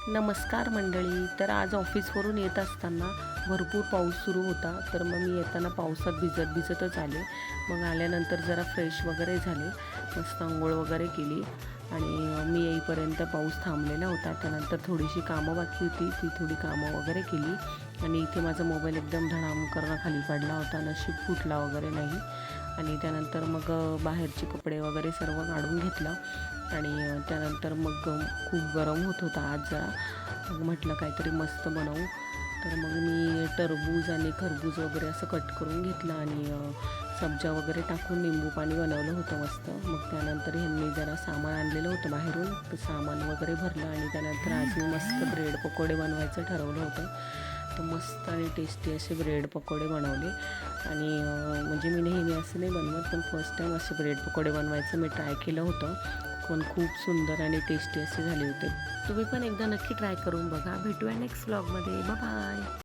नमस्कार मंडळी. तर आज ऑफिसवरून येत असताना भरपूर पाऊस सुरू होता. तर मग मी येताना पावसात भिजतच आले. मग आल्यानंतर जरा फ्रेश वगैरे झाले, मस्त अंघोळ वगैरे केली आणि मी येईपर्यंत पाऊस थांबलेला होता. त्यानंतर थोडीशी कामं बाकी होती, ती थोडी कामं वगैरे केली आणि इथे माझा मोबाईल एकदम धडामकरण खाली पडला होता. नशीब फुटला वगैरे नाही. आणि त्यानंतर मग बाहेरचे कपडे वगैरे सर्व काढून घेतलं आणि त्यानंतर मग खूप गरम होत होता आज जरा. मग म्हटलं काहीतरी मस्त बनवू. तर मग मी टरबूज आणि खरबूज वगैरे असं कट करून घेतलं आणि सब्जा वगैरे टाकून निंबू पाणी बनवलं होतं मस्त. मग त्यानंतर ह्यांनी जरा सामान आणलेलं होतं बाहेरून, तर सामान वगैरे भरलं आणि त्यानंतर आज मी मस्त ब्रेड पकोडे बनवायचं ठरवलं होतं. तर मस्त आणि टेस्टी असे ब्रेड पकोडे बनवले आणि म्हणजे मी नेहमी असं नाही बनवत, पण फर्स्ट टाईम असे ब्रेड पकोडे बनवायचं मी ट्राय केलं होतं. पण खूप सुंदर आणि टेस्टी असे झाले होते. तुम्ही पण एकदा नक्की ट्राय करून बघा. भेटूया नेक्स्ट व्लॉगमध्ये. बाय.